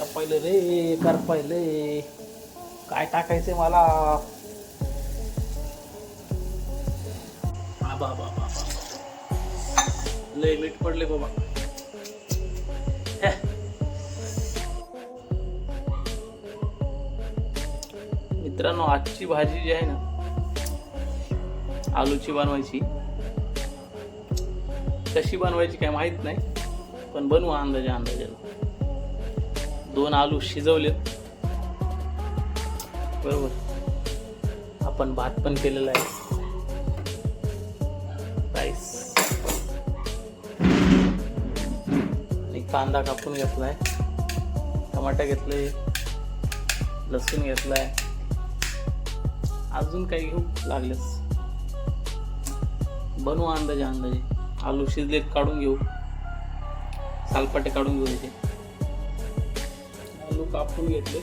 करपायले रे करपायले. काय टाकायचंय मला. बाबा लय मीठ पडले बाबा. मित्रांनो, आजची भाजी जी आहे ना, आलूची बनवायची. कशी बनवायची काय माहित नाही, पण बनवू अंदाजाला. 2 आलू शिजवलेत बरोबर. आपण भात पण केलेला आहे. राईस आणि कांदा कापून घेतलाय, टमाटा घेतले, लसूण घेतलाय. अजून काही घेऊ लागलेस. बनवू अंदाजे. आलू शिजलेत, काढून घेऊ, सालपाटे काढून घेऊ. इथे आलू कापून घेतले.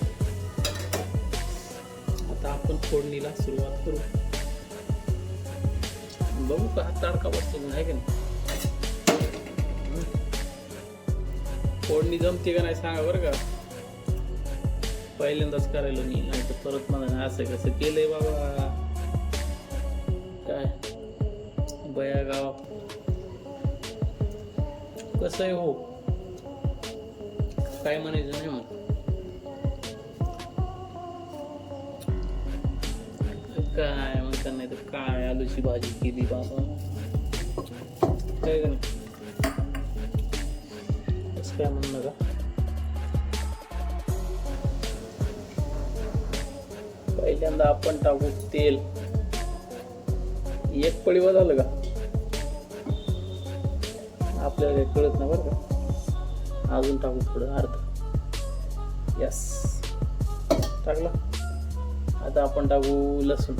आता आपण फोडणीला सुरुवात करू. बघू का तडका बसतो आहे का नाही. फोडणी जमते का नाही सांगा बरं का. पहिल्यांदाच करायला मी, नाही तर परत मला असं कसं केलंय बाबा. काय बया गाव कसं आहे हो, काय म्हणायचं नाही मग. काय म्हणतात नाही तर काय आलूची भाजी केली बाबा. काय का नाही असं काय म्हणणं का. पहिल्यांदा आपण टाकू तेल. 1 पळीवा झालं का आपल्याला काही कळत नाही बरं का. अजून टाकू थोडं, अर्ध. यस, टाकलं. आता आपण टाकू लसूण.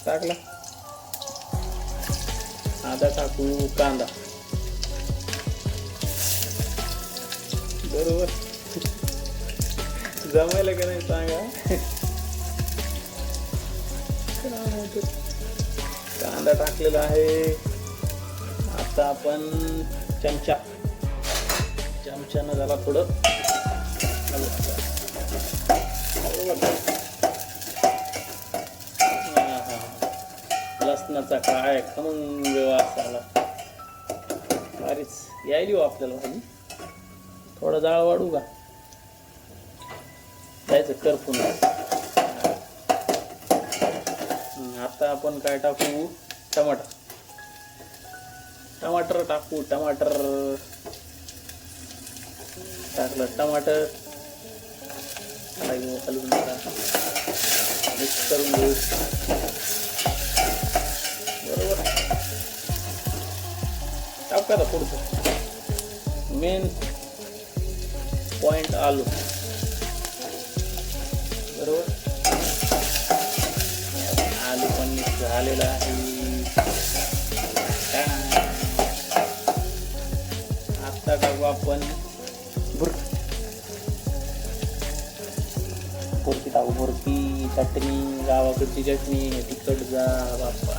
टाकला. आता टाकू कांदा. बरोबर जमायला का नाही सांगा. कांदा टाकलेला आहे. आता आपण चमच्यानं झाला थोडं लसणाचा काय खमंग वास आला. भारीच यायली हो आपल्याला भाजी. थोडा जाळ वाढू का, जायचं करपून. आता आपण काय टाकू, टमाटर टाकू. टाकलं टमाटर. हलवून मिक्स करून घेऊ बरोबर. टाका आता पुढचं मेन पॉइंट, आलू बरोबर. आलू पण मिक्स झालेला आहे. आता टाकू आपण बुरकी टाकू. बुरकी चटणी, गावाकडची चटणी, तिखट जा बाप्पा.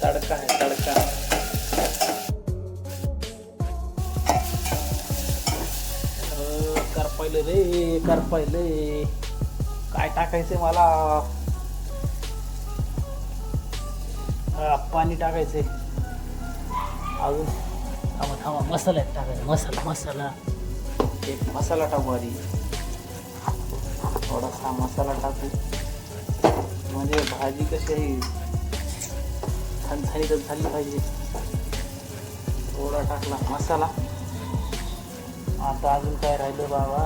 तडका आहे तडका. करपायले काय टाकायचंय मला. पाणी टाकायचंय. अजून थांबा मसाला टाकायचा. मसाला एक मसाला टाकू आधी. थोडासा मसाला टाकू म्हणजे भाजी कशी आहे झणझणीतच झाली पाहिजे. थोडा टाकला मसाला. आता अजून काय राहिलं बाबा.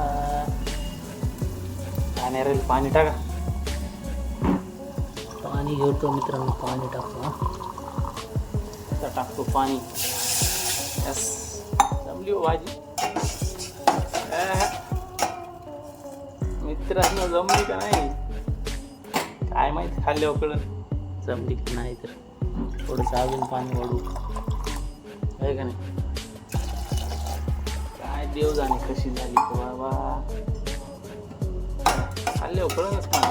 पाणी टाका. पाणी घेतो मित्रांनो, पाणी टाकतो. आता टाकतो पाणी. यस, जमली हो भाजी मित्रांनो. जमली का नाही काय माहिती, खाल्ल्यावर कळलं जमली की नाही. तर थोडंसं अजून पाणी वाढू आहे का नाही. काय देव जाणे कशी झाली का बाबा. खाल्ल्यावर कळलंच ना.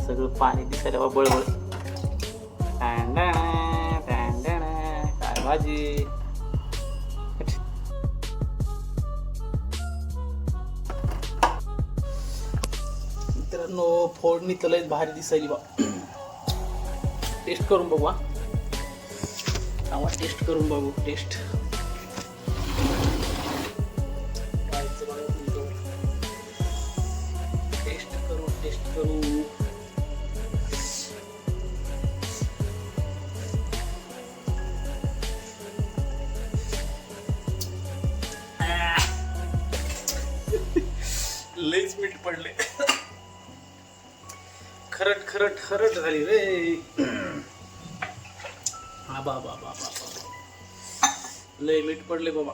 सगळं पाणी दिसायला बळबळ. भाजी. मित्रांनो फोडणी तर लयच भारी दिसायली बा. टेस्ट करून बघू. आवाज टेस्ट करून बघू. टेस्ट टेस्ट करू. लईच मीठ पडले. खरट खरट खरट झाली रे. आबा बाबा बाबा लय मीठ पडले बाबा.